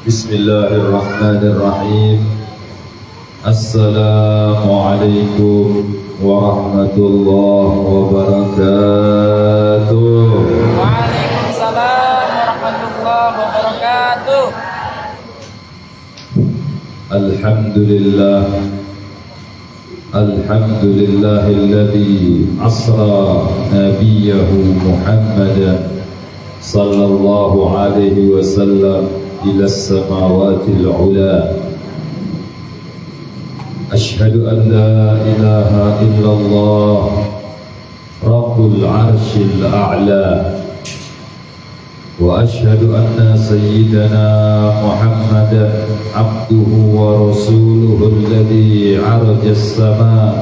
Bismillahirrahmanirrahim. Assalamualaikum warahmatullahi wabarakatuh. Waalaikumsalam warahmatullahi wabarakatuh. Alhamdulillahilladzi asra nabiyahu Muhammadan sallallahu alaihi wasallam ila as-samawati al-ula. Ashhadu an la ilaha illallah rabbul arshil a'la wa ashhadu anna sayyidana Muhammadan abduhu wa rasuluhu alladhi araja as-sama.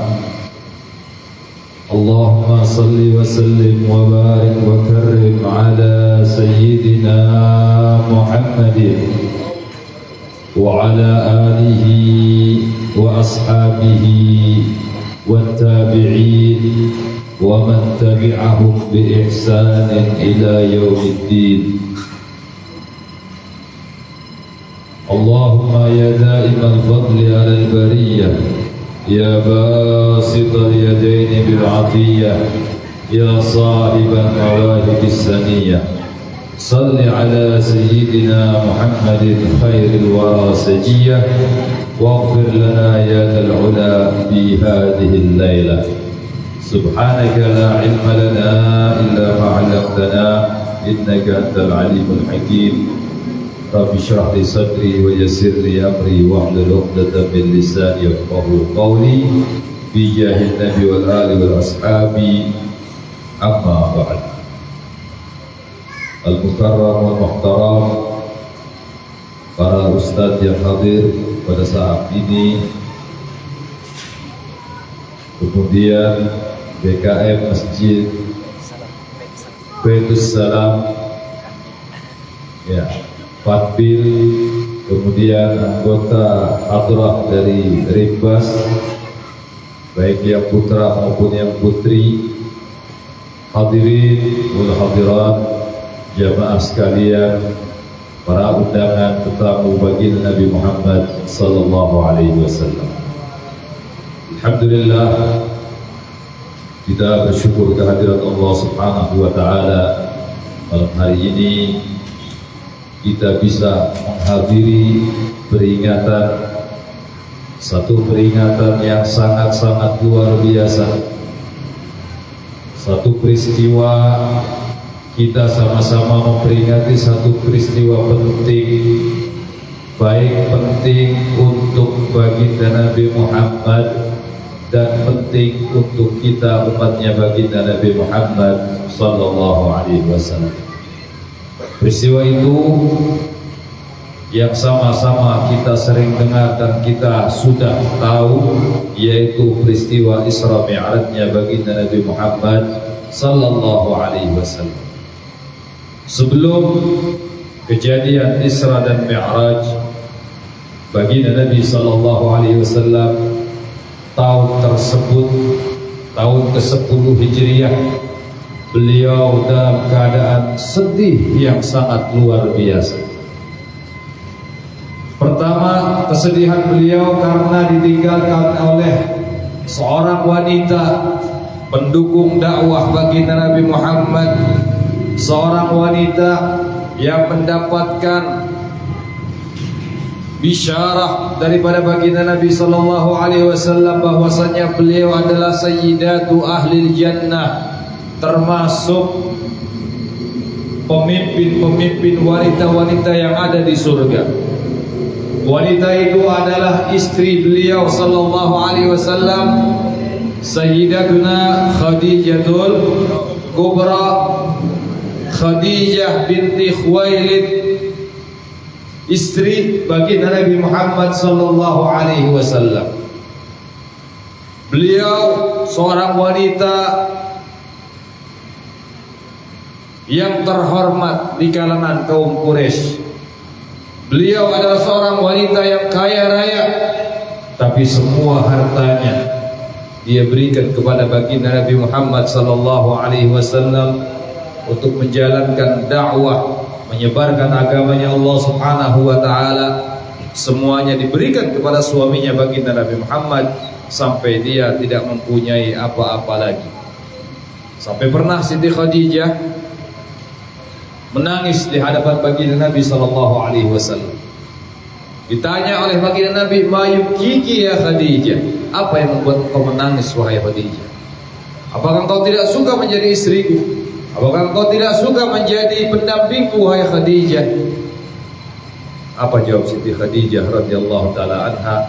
Allahumma salli wa sallim wa barik wa karrim ala sayyidina Muhammadin wa ala alihi wa ashabihi wa tabi'in wa man tabi'ahum bi ihsanin ila yaumiddin. Allahumma ya da'imal fadli ala al-bariyah, ya basital yadaini bil 'atiyah, ya sahiban mawahibis saniyah, salli ala sayyidina Muhammadin khairil wara sajiyah, waghfir lana ya dal 'ula fi hadhihi al-lailah. Subhanaka la ilma lana illa ma 'allamtana innaka antal alimul hakim. Rabbi shrah li sadri wa yassir li amri wahlul 'uqdatam min lisani yafqahu qawli bi jahil nabi wal ali wal ashabi, amma ba'd. Al-mukarram wal muhtaram, para ustadz yang hadir pada saat ini, kemudian BKM Masjid Baitus Salam, ya, Fatbil, kemudian anggota hadrah dari Rimbas, baik yang putra maupun yang putri, hadirin wal hadirat, jamaah sekalian, para undangan tetamu baginda Nabi Muhammad sallallahu alaihi wasallam. Alhamdulillah, kita bersyukur kehadirat Allah Subhanahu wa taala. Malam hari ini kita bisa menghadiri satu peringatan yang sangat-sangat luar biasa. Satu peristiwa, kita sama-sama memperingati satu peristiwa penting, baik penting untuk baginda Nabi Muhammad dan penting untuk kita umatnya baginda Nabi Muhammad sallallahu alaihi wasallam. Peristiwa itu yang sama-sama kita sering dengar dan kita sudah tahu, yaitu peristiwa Isra Mi'rajnya baginda Nabi Muhammad sallallahu alaihi wasallam. Sebelum kejadian Isra dan Mi'raj, baginda Nabi sallallahu alaihi wasallam tahun tersebut, tahun ke-10 Hijriah, beliau dalam keadaan sedih yang sangat luar biasa. Pertama, kesedihan beliau karena ditinggalkan oleh seorang wanita pendukung dakwah baginda Nabi Muhammad, seorang wanita yang mendapatkan bisyarah daripada baginda Nabi sallallahu alaihi wasallam bahwasanya beliau adalah sayyidatu ahlil jannah, termasuk pemimpin-pemimpin wanita-wanita yang ada di surga. Wanita itu adalah istri beliau sallallahu alaihi wasallam, Sayyidatuna Khadijatul Kubra, Khadijah binti Khuwailid, istri baginda Nabi Muhammad sallallahu alaihi wasallam. Beliau seorang wanita yang terhormat di kalangan kaum Quraisy. Beliau adalah seorang wanita yang kaya raya, tapi semua hartanya dia berikan kepada baginda Nabi Muhammad sallallahu alaihi wasallam untuk menjalankan dakwah menyebarkan agamanya Allah Subhanahu wa taala, semuanya diberikan kepada suaminya baginda Nabi Muhammad sampai dia tidak mempunyai apa-apa lagi. Sampai pernah Siti Khadijah menangis di hadapan baginda Nabi sallallahu alaihi wasallam. Ditanya oleh baginda Nabi, "Ma yubkiki ya Khadijah?" Apa yang membuat engkau menangis wahai Khadijah? Apakah engkau tidak suka menjadi istriku? Apakah engkau tidak suka menjadi pendampingku wahai Khadijah? Apa jawab Siti Khadijah radhiyallahu taala anha?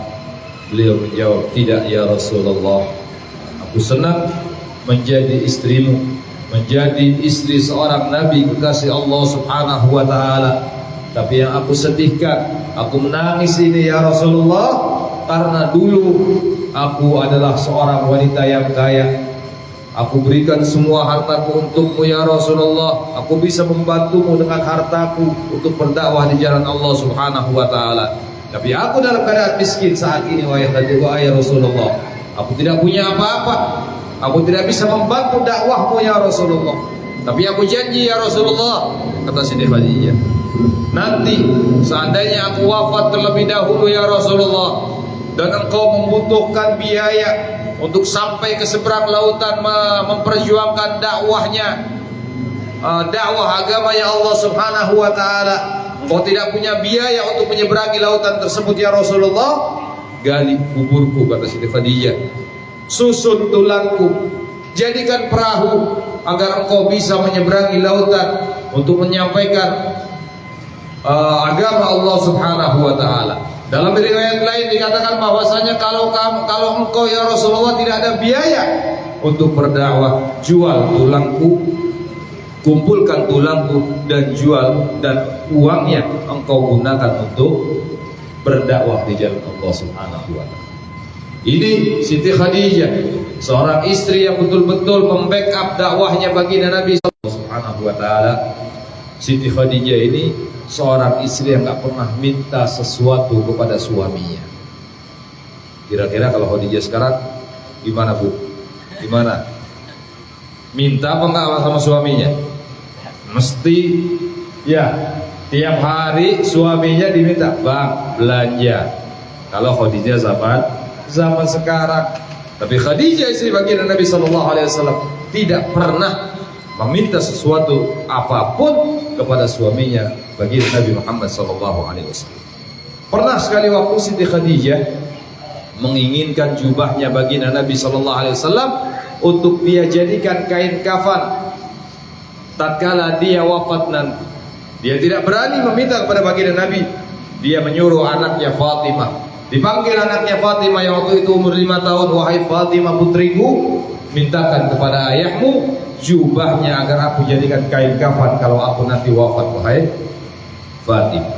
Beliau menjawab, "Tidak ya Rasulullah. Aku senang menjadi istrimu, menjadi istri seorang nabi kekasih Allah Subhanahu wa taala. Tapi yang aku sedihkan, aku menangis ini ya Rasulullah, karena dulu aku adalah seorang wanita yang kaya. Aku berikan semua hartaku untukmu ya Rasulullah. Aku bisa membantumu dengan hartaku untuk berdakwah di jalan Allah Subhanahu wa taala. Tapi aku dalam keadaan miskin saat ini wahai Khadijah ya Rasulullah. Aku tidak punya apa-apa. Aku tidak bisa membantu dakwahmu ya Rasulullah. Tapi aku janji ya Rasulullah," kata Siti Khadijah, "nanti seandainya aku wafat terlebih dahulu ya Rasulullah, dan engkau membutuhkan biaya untuk sampai ke seberang lautan memperjuangkan dakwahnya, dakwah agamanya Allah Subhanahu wa taala, engkau tidak punya biaya untuk menyeberangi lautan tersebut ya Rasulullah, gali kuburku," kata Siti Khadijah, "susun tulangku, jadikan perahu agar engkau bisa menyeberangi lautan untuk menyampaikan agama Allah Subhanahu wa taala." Dalam riwayat lain dikatakan bahwasanya kalau engkau ya Rasulullah tidak ada biaya untuk berdakwah, jual tulangku, kumpulkan tulangku dan jual, dan uangnya engkau gunakan untuk berdakwah di jalan Allah Subhanahu wa taala. Ini Siti Khadijah, seorang istri yang betul-betul membackup dakwahnya baginda Nabi Subhanahu wa taala. Siti Khadijah ini seorang istri yang gak pernah minta sesuatu kepada suaminya. Kira-kira kalau Khadijah sekarang gimana Bu? Gimana? Minta apa enggak sama suaminya? Mesti ya, tiap hari suaminya diminta, "Bang, belanja." Kalau Khadijah zaman sekarang. Tapi Khadijah istri baginda Nabi sallallahu alaihi wasallam tidak pernah meminta sesuatu apapun kepada suaminya baginda Nabi Muhammad sallallahu alaihi wasallam. Pernah sekali waktu Siti Khadijah menginginkan jubahnya baginda Nabi sallallahu alaihi wasallam untuk dia jadikan kain kafan tatkala dia wafat nanti. Dia tidak berani meminta kepada baginda Nabi. Dia menyuruh anaknya Fatimah. Dipanggil anaknya Fatimah yang waktu itu umur 5 tahun, "Wahai Fatimah putriku, mintakan kepada ayahmu jubahnya agar aku jadikan kain kafan kalau aku nanti wafat." Wahai Fatimah,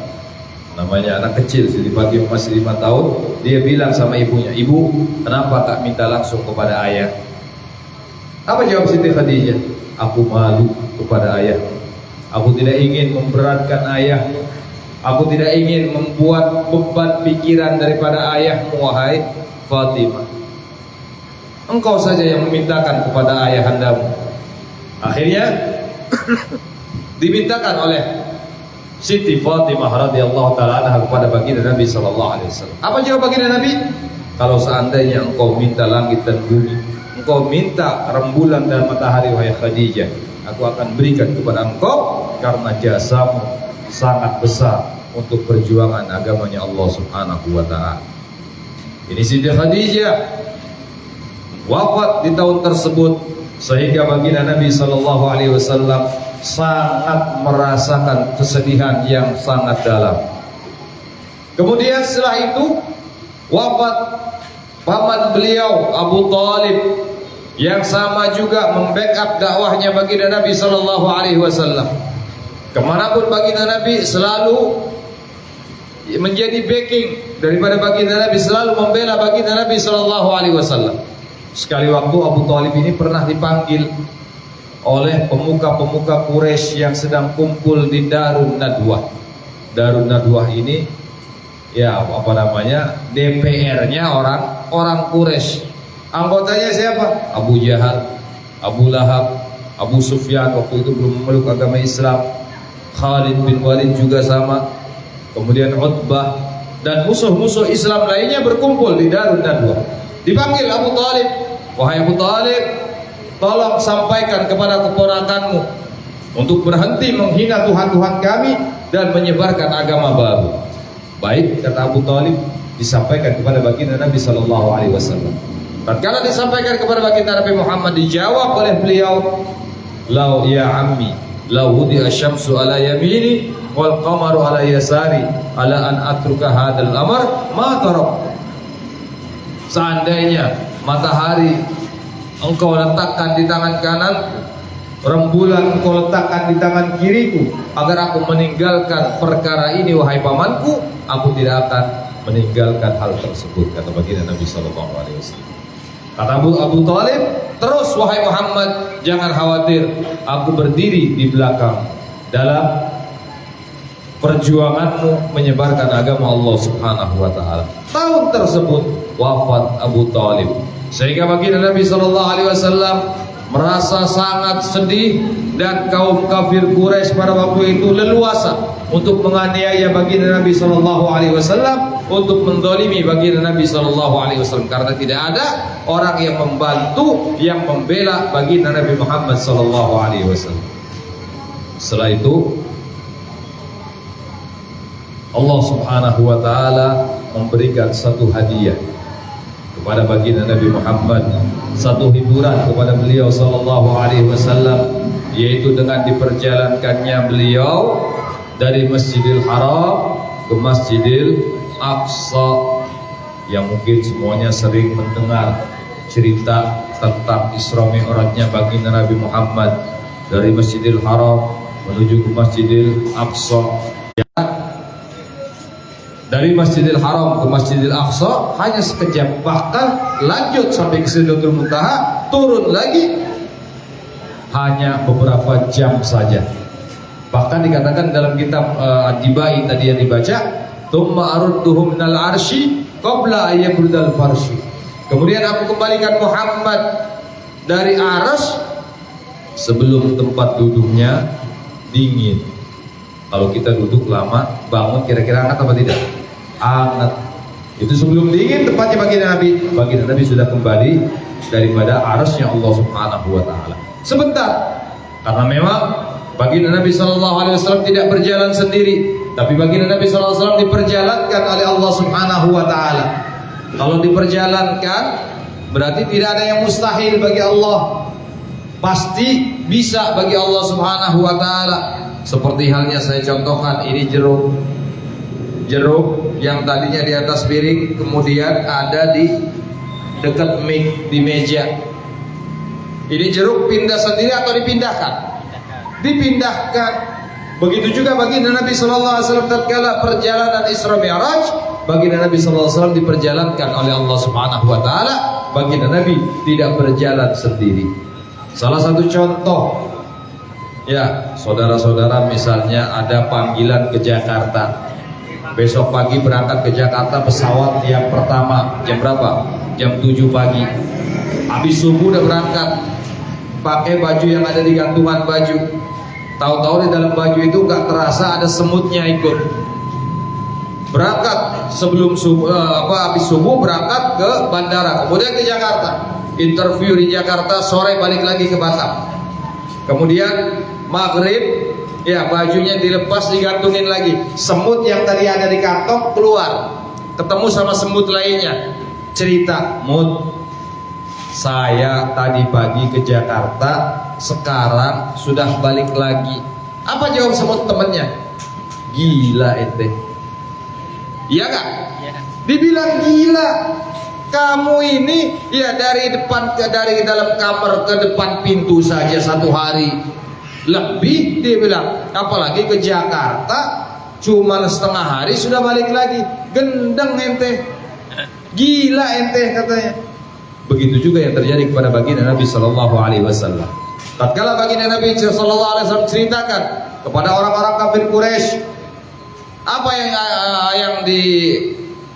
namanya anak kecil, Siti Fatimah masih 5 tahun. Dia bilang sama ibunya, "Ibu, kenapa tak minta langsung kepada ayah?" Apa jawab Siti Khadijah? "Aku malu kepada ayah. Aku tidak ingin memberatkan ayah. Aku tidak ingin membuat beban pikiran daripada ayahmu wahai Fatimah. Engkau saja yang memintakan kepada ayahandamu." Akhirnya dimintakan oleh Siti Fatimah radhiyallahu taala anha kepada baginda Nabi sallallahu alaihi wasallam. Apa jawab baginda Nabi? "Kalau seandainya engkau minta langit dan bumi, engkau minta rembulan dan matahari wahai Khadijah, aku akan berikan kepada engkau karena jasamu sangat besar untuk perjuangan agamanya Allah Subhanahu wa taala." Ini Siti Khadijah wafat di tahun tersebut, sehingga baginda Nabi sallallahu alaihi wasallam sangat merasakan kesedihan yang sangat dalam. Kemudian setelah itu wafat paman beliau Abu Thalib, yang sama juga membackup dakwahnya baginda Nabi sallallahu alaihi wasallam. Kemanapun baginda Nabi selalu menjadi backing daripada baginda Nabi, selalu membela baginda Nabi sallallahu alaihi wasallam. Sekali waktu Abu Thalib ini pernah dipanggil oleh pemuka-pemuka Quraisy yang sedang kumpul di Darun Nadwah. Darun Nadwah ini ya apa namanya, DPR-nya orang Quraisy. Anggotanya siapa? Abu Jahal, Abu Lahab, Abu Sufyan waktu itu belum memeluk agama Islam, Khalid bin Walid juga sama, kemudian Utbah dan musuh-musuh Islam lainnya berkumpul di Darun Nadwa. Dipanggil Abu Talib, wahai Abu Talib, tolong sampaikan kepada keponakanmu untuk berhenti menghina Tuhan-Tuhan kami dan menyebarkan agama baru. Baik, kata Abu Talib, disampaikan kepada baginda Nabi Sallallahu Alaihi Wasallam. Tatkala disampaikan kepada baginda Nabi Muhammad, dijawab oleh beliau, "Lau ya ammi, lau hudi asyamsu ala yamini wal qamaru ala yasari, ala an atruka hadal amr ma tarak." Seandainya matahari engkau letakkan di tangan kanan, rembulan engkau letakkan di tangan kiriku, agar aku meninggalkan perkara ini wahai pamanku, aku tidak akan meninggalkan hal tersebut, kata baginda Nabi Sallallahu Alaihi Wasallam. Kata Abu Talib, terus wahai Muhammad, jangan khawatir, aku berdiri di belakang dalam perjuanganmu menyebarkan agama Allah Subhanahu wa taala. Tahun tersebut wafat Abu Talib, sehingga baginda Nabi Sallallahu Alaihi Wasallam merasa sangat sedih, dan kaum kafir Quraisy pada waktu itu leluasa untuk menganiaya baginda Nabi Sallallahu Alaihi Wasallam, untuk mendolimi baginda Nabi Sallallahu Alaihi Wasallam, karena tidak ada orang yang membantu, yang membela baginda Nabi Muhammad Sallallahu Alaihi Wasallam. Setelah itu Allah Subhanahu wa taala memberikan satu hadiah kepada baginda Nabi Muhammad, satu hiburan kepada beliau Sallallahu Alaihi Wasallam, yaitu dengan diperjalankannya beliau dari Masjidil Haram ke Masjidil Aqsa. Yang mungkin semuanya sering mendengar cerita tentang Isra Mi'rajnya baginda Nabi Muhammad dari Masjidil Haram menuju ke Masjidil Aqsa. Dari Masjidil Haram ke Masjidil Aqsa hanya sekejap, bahkan lanjut sampai ke Sidratul Muntaha, turun lagi hanya beberapa jam saja. Bahkan dikatakan dalam kitab Ad-Dibai tadi yang dibaca, "Tsumma arudduhum minal arsy qabla ayyabudal farsy." Kemudian aku kembalikan Muhammad dari arsy sebelum tempat duduknya dingin. Kalau kita duduk lama, bangun kira-kira hangat apa tidak? Hangat. Itu sebelum dingin tempatnya baginda Nabi sudah kembali daripada arasnya Allah Subhanahu wa taala. Sebentar, karena memang baginda Nabi Sallallahu Alaihi Wasallam tidak berjalan sendiri, tapi baginda Nabi Sallallahu Alaihi Wasallam diperjalankan oleh Allah Subhanahu wa taala. Kalau diperjalankan berarti tidak ada yang mustahil bagi Allah, pasti bisa bagi Allah Subhanahu wa taala. Seperti halnya saya contohkan, ini jeruk yang tadinya di atas piring kemudian ada di dekat mic di meja. Ini jeruk pindah sendiri atau dipindahkan? Dipindahkan. Begitu juga baginda Nabi Sallallahu Alaihi Wasallam tatkala perjalanan Isra Mi'raj, baginda Nabi Sallallahu Alaihi Wasallam diperjalankan oleh Allah Subhanahu wa taala. Baginda Nabi tidak berjalan sendiri. Salah satu contoh, ya saudara-saudara, misalnya ada panggilan ke Jakarta, besok pagi berangkat ke Jakarta, pesawat yang pertama jam berapa? Jam 7 pagi. Habis subuh udah berangkat, pakai baju yang ada di gantungan baju. Tahu-tahu di dalam baju itu gak terasa ada semutnya ikut. Berangkat sebelum subuh, habis subuh berangkat ke bandara, kemudian ke Jakarta, interview di Jakarta, sore balik lagi ke Batam. Kemudian maghrib, ya bajunya dilepas, digantungin lagi. Semut yang tadi ada di kantong keluar, ketemu sama semut lainnya. Cerita, "Mut, saya tadi pagi ke Jakarta, sekarang sudah balik lagi." Apa jawab semut temannya? "Gila ente." Iya gak? Ya. Dibilang gila. Kamu ini ya dari dalam kamar ke depan pintu saja satu hari lebih, dia bilang, apalagi ke Jakarta cuma setengah hari sudah balik lagi. Gendeng ente, gila ente, katanya. Begitu juga yang terjadi kepada baginda Nabi Sallallahu Alaihi Wasallam. Tatkala baginda Nabi Sallallahu Alaihi Wasallam ceritakan kepada orang-orang kafir Quraisy apa yang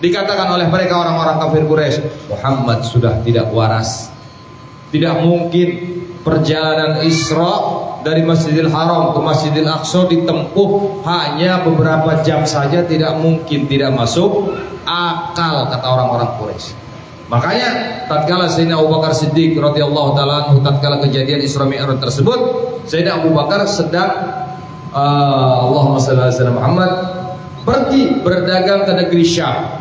dikatakan oleh mereka orang-orang kafir Quraisy, Muhammad sudah tidak waras. Tidak mungkin perjalanan Isra dari Masjidil Haram ke Masjidil Aqsa ditempuh hanya beberapa jam saja, tidak mungkin, tidak masuk akal kata orang-orang Quraisy. Makanya tatkala Sayyidina Abu Bakar Siddiq radhiyallahu taala anhu, tatkala kejadian Isra Mi'raj tersebut, Sayyidina Abu Bakar sedang Allahumma shalli ala sayyidina Muhammad, pergi berdagang ke negeri Syam.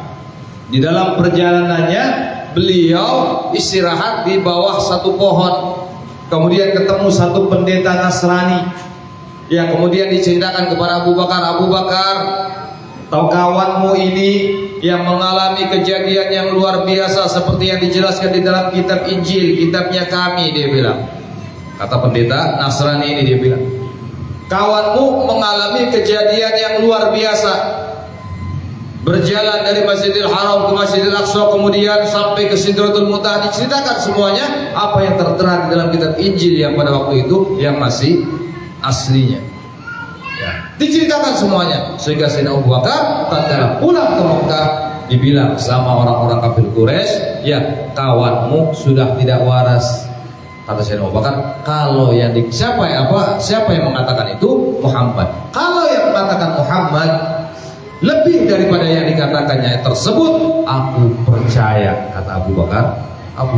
Di dalam perjalanannya beliau istirahat di bawah satu pohon. Kemudian ketemu satu pendeta Nasrani. Ya, kemudian diceritakan kepada Abu Bakar, Abu Bakar, tahu kawanmu ini yang mengalami kejadian yang luar biasa seperti yang dijelaskan di dalam kitab Injil, kitabnya kami, dia bilang. Kata pendeta Nasrani ini, dia bilang, kawanmu mengalami kejadian yang luar biasa. Berjalan dari Masjidil Haram ke Masjidil Aqsa, kemudian sampai ke Sidratul Muntaha, diceritakan semuanya apa yang tertera di dalam kitab Injil yang pada waktu itu yang masih aslinya. Ya, diceritakan semuanya sehingga Sayyidina Abu Bakar tatkala pulang ke Mekah dibilang sama orang-orang kafir Quraisy, ya kawanmu sudah tidak waras. Kata Sayyidina Abu Bakar, kalau yang siapa yang mengatakan itu? Muhammad. Kalau yang mengatakan Muhammad lebih daripada yang dikatakannya tersebut, aku percaya, kata Abu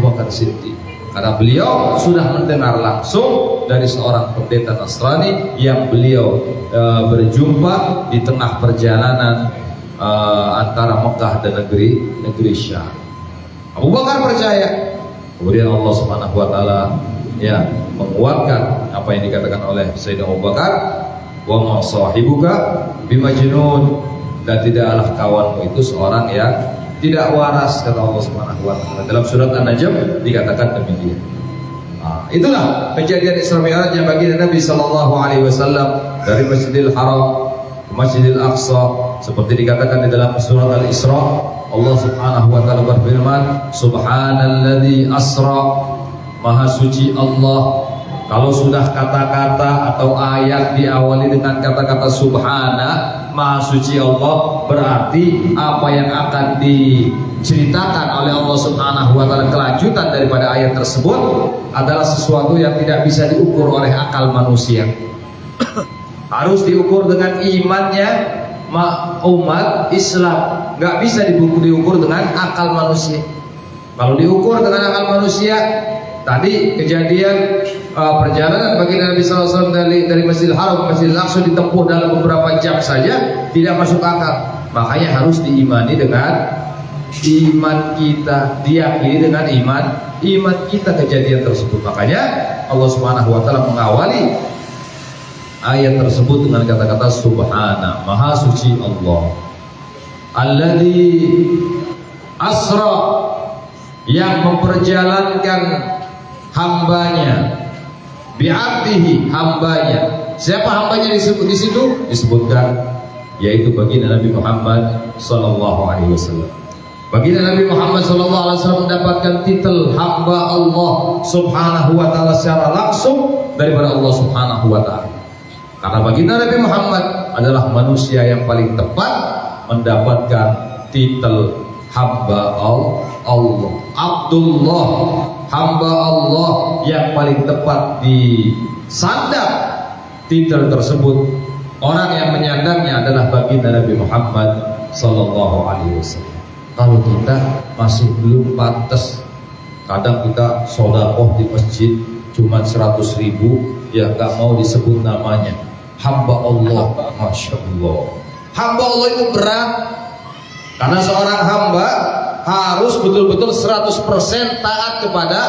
Bakar Siddiq. Karena beliau sudah mendengar langsung dari seorang pendeta Nasrani yang beliau berjumpa di tengah perjalanan antara Mekah dan negeri Syam. Abu Bakar percaya. Kemudian Allah Subhanahu wa taala ya menguatkan apa yang dikatakan oleh Sayyidina Abu Bakar, wa ma sahibuka bimajnun, dan tidaklah kawanmu itu seorang yang tidak waras, kata Allah Subhanahu wa taala. Dalam surat An-Najm dikatakan demikian. Nah, itulah kejadian Isra Mi'raj yang baginda Nabi sallallahu alaihi wasallam dari Masjidil Haram ke Masjidil Aqsa, seperti dikatakan di dalam surat Al-Isra, Allah Subhanahu wa taala berfirman, Subhanalladzi asra, maha suci Allah. Kalau sudah kata-kata atau ayat diawali dengan kata-kata subhana, maha suci Allah, berarti apa yang akan diceritakan oleh Allah Subhanahu wa taala, kelanjutan daripada ayat tersebut adalah sesuatu yang tidak bisa diukur oleh akal manusia. Harus diukur dengan imannya umat Islam, nggak bisa diukur dengan akal manusia. Kalau diukur dengan akal manusia, tadi kejadian perjalanan bagi Nabi SAW dari Masjidil Haram ke Masjidil Aqsa ditempuh dalam beberapa jam saja, tidak masuk akal. Makanya harus diimani dengan iman kita, diyakini dengan iman kita kejadian tersebut. Makanya Allah Subhanahu wa taala mengawali ayat tersebut dengan kata-kata subhana, maha suci Allah. Alladzi asra, yang memperjalankan hambanya, bi'abdihi, hambanya. Siapa hambanya disebut di situ? Disebutkan yaitu baginda Nabi Muhammad sallallahu alaihi wasallam. Baginda Nabi Muhammad sallallahu alaihi wasallam mendapatkan titel hamba Allah Subhanahu wa taala secara langsung daripada Allah Subhanahu wa taala. Karena baginda Nabi Muhammad adalah manusia yang paling tepat mendapatkan titel hamba Allah, Abdullah, hamba Allah yang paling tepat disandang titel tersebut. Orang yang menyandangnya adalah baginda Nabi Muhammad sallallahu alaihi wasallam. Kalau kita masih belum pantas, kadang kita sedekah di masjid cuma 100.000, ya gak mau disebut namanya hamba Allah. Masya Allah, hamba Allah itu berat. Karena seorang hamba harus betul-betul 100% taat kepada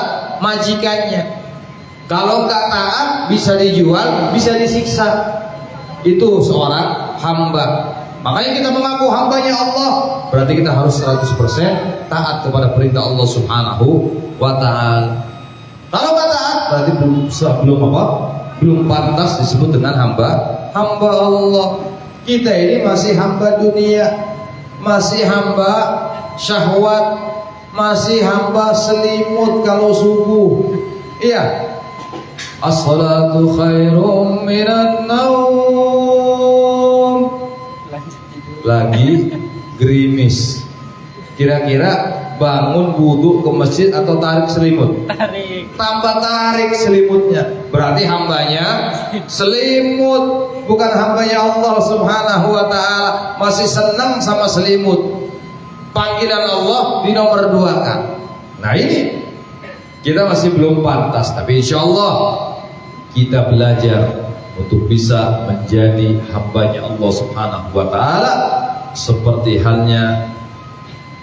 majikannya. Kalau nggak taat, bisa dijual, bisa disiksa. Itu seorang hamba. Makanya kita mengaku hambanya Allah, berarti kita harus 100% taat kepada perintah Allah Subhanahu wa ta'ala. Kalau nggak taat, berarti belum pantas disebut dengan hamba Allah. Kita ini masih hamba dunia, masih hamba syahwat, masih hamba selimut kalau subuh. Iya, as-salatu khairum minan naum. Lagi gerimis. Kira-kira bangun wudhu ke masjid atau tarik selimut? Tarik. Tambah tarik selimutnya. Berarti hambanya selimut, bukan hambanya Allah Subhanahu wa ta'ala. Masih senang sama selimut. Panggilan Allah di nomor 2 kan. Nah ini kita masih belum pantas, tapi insya Allah kita belajar untuk bisa menjadi hambanya Allah Subhanahu wa ta'ala, seperti halnya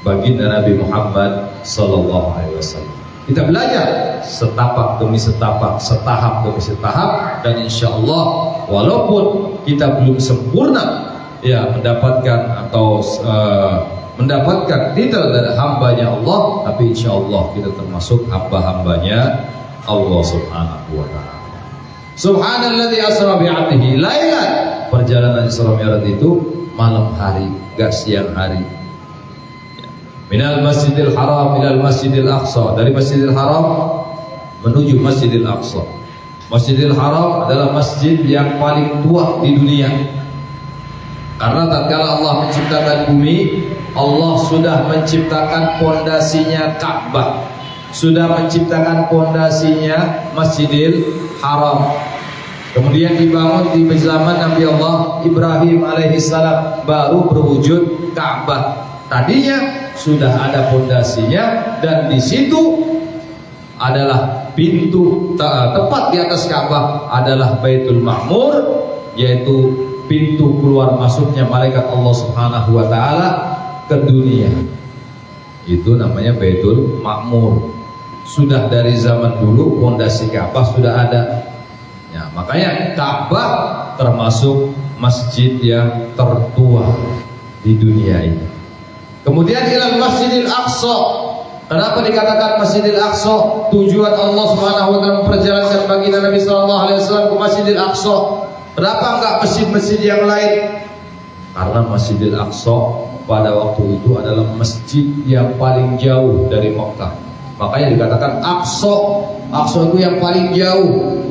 baginda Nabi Muhammad sallallahu alaihi wasallam. Kita belajar setapak demi setapak, setahap demi setahap, dan insya Allah walaupun kita belum sempurna ya mendapatkan atau mendapatkan titel dari hambanya Allah, tapi insya Allah kita termasuk hamba-hambanya Allah Subhanahu wa ta'ala. Subhanalladzi asra bi'abdihi lailan. Perjalanan Isra Mi'raj itu malam hari, gak siang hari. Minal Masjidil Haram ilal Masjidil Aqsa, dari Masjidil Haram menuju Masjidil Aqsa. Masjidil Haram adalah masjid yang paling tua di dunia. Karena tatkala Allah menciptakan bumi, Allah sudah menciptakan pondasinya Ka'bah, sudah menciptakan pondasinya Masjidil Haram. Kemudian dibangun di zaman Nabi Allah Ibrahim alaihissalam, baru berwujud Ka'bah. Tadinya sudah ada pondasinya, dan di situ adalah pintu tepat di atas Ka'bah adalah Baitul Ma'mur, yaitu pintu keluar masuknya malaikat Allah Subhanahu wa ta'ala ke dunia. Itu namanya Baitul Ma'mur. Sudah dari zaman dulu pondasi Ka'bah sudah ada. Ya, makanya Ka'bah termasuk masjid yang tertua di dunia ini. Kemudian ilal Masjidil Aqsa. Kenapa dikatakan Masjidil Aqsa? Tujuan Allah Subhanahu wa taala memperjalankan baginda Nabi sallallahu alaihi wasallam ke Masjidil Aqsa. Kenapa enggak masjid-masjid yang lain? Karena Masjidil Aqsa pada waktu itu adalah masjid yang paling jauh dari Mekah. Makanya dikatakan Aqsa. Aqsa itu yang paling jauh.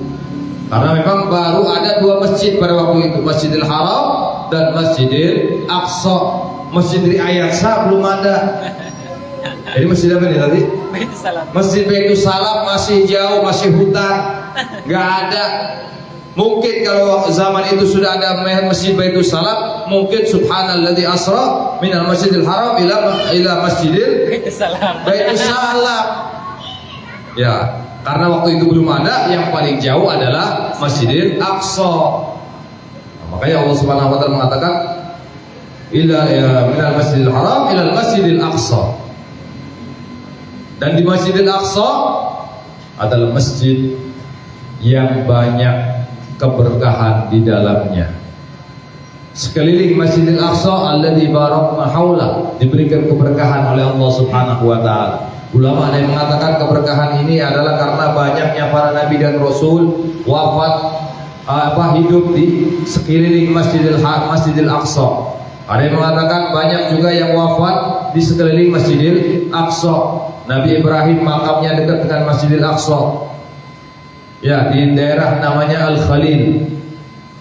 Karena memang baru ada 2 masjid pada waktu itu, Masjidil Haram dan Masjidil Aqsa. Masjid Aqsa belum ada. Jadi masjid apa nih tadi? Baitul Salam. Masjid Baitul Salam masih jauh, masih hutan, nggak ada. Mungkin kalau zaman itu sudah ada Masjid Baitul Salam, mungkin subhanalladzi asra minal Masjidil Haram ila Masjidil Baitul Salam. Baitul Salam. Ya, karena waktu itu belum ada, yang paling jauh adalah Masjidil Aqsa. Nah, makanya Allah Subhanahu wa taala mengatakan minal Masjidil Haram ilal Masjidil Aqsa. Dan di Masjidil Aqsa adalah masjid yang banyak keberkahan di dalamnya. Sekeliling Masjidil Aqsa alladzi barakna haula, diberikan keberkahan oleh Allah Subhanahu wa taala. Ulama ada yang mengatakan keberkahan ini adalah karena banyaknya para nabi dan rasul wafat hidup di sekeliling Masjidil Aqsa. Ada yang mengatakan banyak juga yang wafat di sekeliling Masjidil Aqsa. Nabi Ibrahim makamnya dekat dengan Masjidil Aqsa. Ya, di daerah namanya Al-Khalil.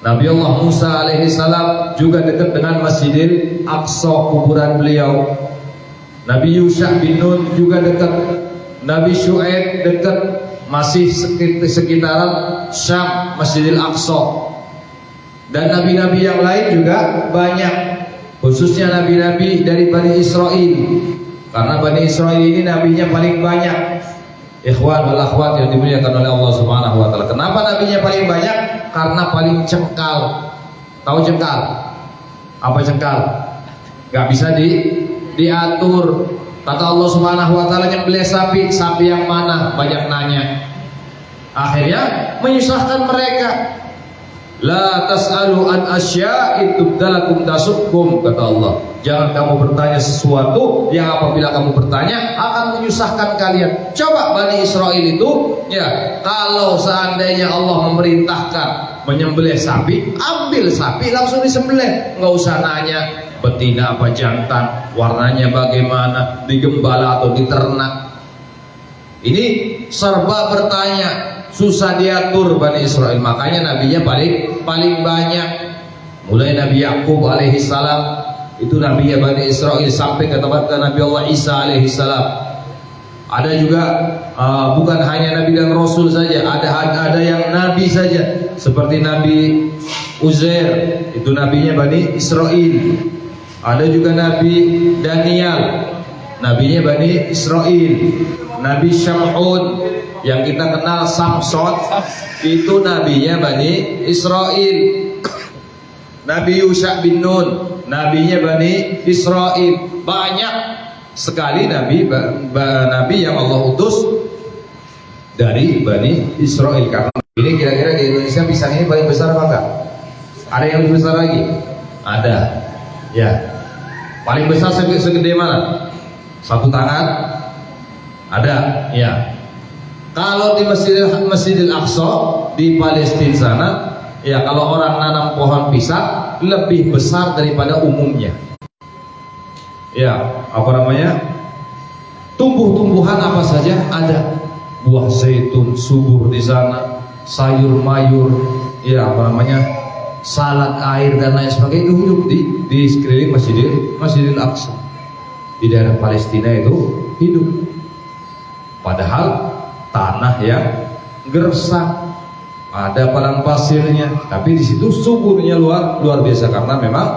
Nabi Allah Musa alaihissalam juga dekat dengan Masjidil Aqsa, kuburan beliau. Nabi Yusha bin Nun juga dekat. Nabi Syuaib dekat, masih sekitaran Syam, Masjidil Aqsa. Dan nabi-nabi yang lain juga banyak, khususnya nabi-nabi dari Bani Israel. Karena Bani Israel ini nabinya paling banyak. Ikhwan wal akhwat yang dimuliakan oleh Allah Subhanahu wa taala. Kenapa nabinya paling banyak? Karena paling cengkal. Tahu cengkal? Apa cengkal? Gak bisa diatur. Kata Allah Subhanahu wa taala, nyembelih sapi yang mana? Banyak nanya. Akhirnya menyusahkan mereka. La tas'alu an asya'in tubdalakum tasukkum, kata Allah. Jangan kamu bertanya sesuatu yang apabila kamu bertanya akan menyusahkan kalian. Coba Bani Israel itu, ya, kalau seandainya Allah memerintahkan menyembelih sapi, ambil sapi langsung disembelih, nggak usah nanya betina apa jantan, warnanya bagaimana, digembala atau diternak. Ini serba bertanya, susah diatur Bani Israel. Makanya nabinya paling banyak. Mulai Nabi Yakub alaihissalam, Itu Nabi Bani Israel sampai ke tempat Nabi Allah Isa alaihissalam. Ada juga bukan hanya Nabi dan Rasul saja, ada yang Nabi saja, seperti Nabi Uzair, itu nabinya Bani Israel. Ada juga Nabi Daniel, nabinya Bani Israel. Nabi Syam'un yang kita kenal Samson, itu nabinya Bani Israel. Nabi Yusha bin Nun, nabinya Bani Israel. Banyak sekali nabi yang Allah utus dari Bani Israel. Karena ini kira-kira di Indonesia pisang ini paling besar apa enggak? Ada yang lebih besar lagi? Ada. Ya. Paling besar segede mana? Satu tangan? Ada. Ya. Kalau di Masjidil Aqsa di Palestina sana, ya kalau orang nanam pohon pisang lebih besar daripada umumnya. Ya, apa namanya? Tumbuh-tumbuhan apa saja ada. Buah zaitun subur di sana, sayur mayur, ya apa namanya? Salad air dan lain sebagainya itu hidup di sekeliling Masjidil Aqsa. Di daerah Palestina itu hidup. Padahal tanah yang gersang, ada padang pasirnya, tapi di situ suburnya luar biasa karena memang